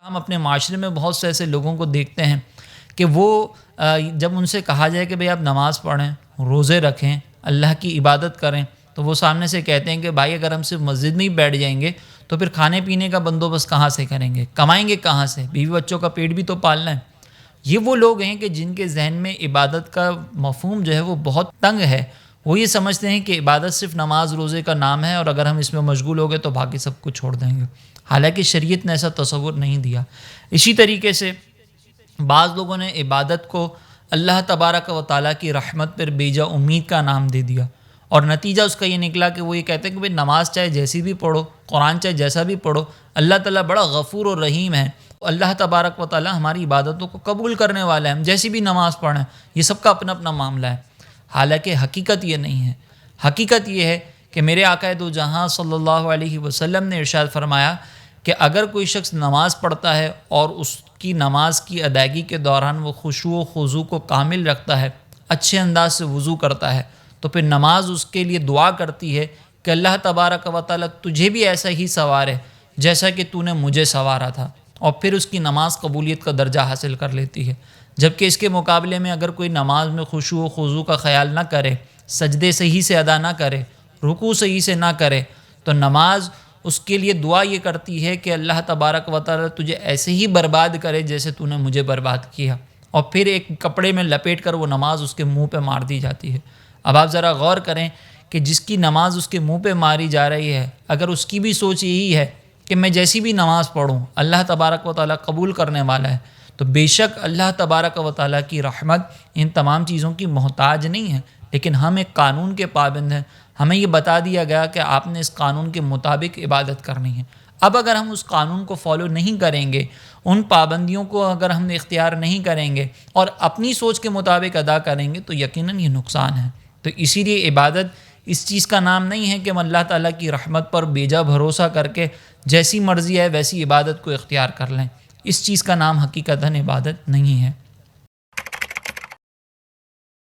ہم اپنے معاشرے میں بہت سے ایسے لوگوں کو دیکھتے ہیں کہ وہ جب ان سے کہا جائے کہ بھئی آپ نماز پڑھیں، روزے رکھیں، اللہ کی عبادت کریں، تو وہ سامنے سے کہتے ہیں کہ بھائی اگر ہم صرف مسجد میں ہی بیٹھ جائیں گے تو پھر کھانے پینے کا بندوبست کہاں سے کریں گے، کمائیں گے کہاں سے، بیوی بچوں کا پیٹ بھی تو پالنا ہے۔ یہ وہ لوگ ہیں کہ جن کے ذہن میں عبادت کا مفہوم جو ہے وہ بہت تنگ ہے۔ وہ یہ سمجھتے ہیں کہ عبادت صرف نماز روزے کا نام ہے، اور اگر ہم اس میں مشغول ہو گئے تو باقی سب کچھ چھوڑ دیں گے۔ حالانکہ شریعت نے ایسا تصور نہیں دیا۔ اسی طریقے سے بعض لوگوں نے عبادت کو اللہ تبارک و تعالیٰ کی رحمت پر بیجا امید کا نام دے دیا، اور نتیجہ اس کا یہ نکلا کہ وہ یہ کہتے ہیں کہ بھئی نماز چاہے جیسی بھی پڑھو، قرآن چاہے جیسا بھی پڑھو، اللہ تعالیٰ بڑا غفور و رحیم ہے، اللہ تبارک و تعالیٰ ہماری عبادتوں کو قبول کرنے والا ہے، ہم جیسی بھی نماز پڑھیں، یہ سب کا اپنا اپنا معاملہ ہے۔ حالانکہ حقیقت یہ نہیں ہے۔ حقیقت یہ ہے کہ میرے آقا دو جہاں صلی اللہ علیہ وسلم نے ارشاد فرمایا کہ اگر کوئی شخص نماز پڑھتا ہے اور اس کی نماز کی ادائیگی کے دوران وہ خشوع و خضوع کو کامل رکھتا ہے، اچھے انداز سے وضو کرتا ہے، تو پھر نماز اس کے لیے دعا کرتی ہے کہ اللہ تبارک و تعالیٰ تجھے بھی ایسا ہی سنوارے جیسا کہ تو نے مجھے سنوارا تھا، اور پھر اس کی نماز قبولیت کا درجہ حاصل کر لیتی ہے۔ جبکہ اس کے مقابلے میں اگر کوئی نماز میں خشوع و خضوع کا خیال نہ کرے، سجدے صحیح سے ادا نہ کرے، رکوع صحیح سے نہ کرے، تو نماز اس کے لیے دعا یہ کرتی ہے کہ اللہ تبارک و تعالیٰ تجھے ایسے ہی برباد کرے جیسے تو نے مجھے برباد کیا، اور پھر ایک کپڑے میں لپیٹ کر وہ نماز اس کے منہ پہ مار دی جاتی ہے۔ اب آپ ذرا غور کریں کہ جس کی نماز اس کے منہ پہ ماری جا رہی ہے، اگر اس کی بھی سوچ یہی ہے کہ میں جیسی بھی نماز پڑھوں اللہ تبارک و تعالیٰ قبول کرنے والا ہے، تو بے شک اللہ تبارک و تعالیٰ کی رحمت ان تمام چیزوں کی محتاج نہیں ہے۔ لیکن ہم ایک قانون کے پابند ہیں، ہمیں یہ بتا دیا گیا کہ آپ نے اس قانون کے مطابق عبادت کرنی ہے۔ اب اگر ہم اس قانون کو فالو نہیں کریں گے، ان پابندیوں کو اگر ہم اختیار نہیں کریں گے اور اپنی سوچ کے مطابق ادا کریں گے، تو یقیناً یہ نقصان ہے۔ تو اسی لیے عبادت اس چیز کا نام نہیں ہے کہ ہم اللہ تعالیٰ کی رحمت پر بیجا بھروسہ کر کے جیسی مرضی ہے ویسی عبادت کو اختیار کر لیں۔ اس چیز کا نام حقیقتاً عبادت نہیں ہے۔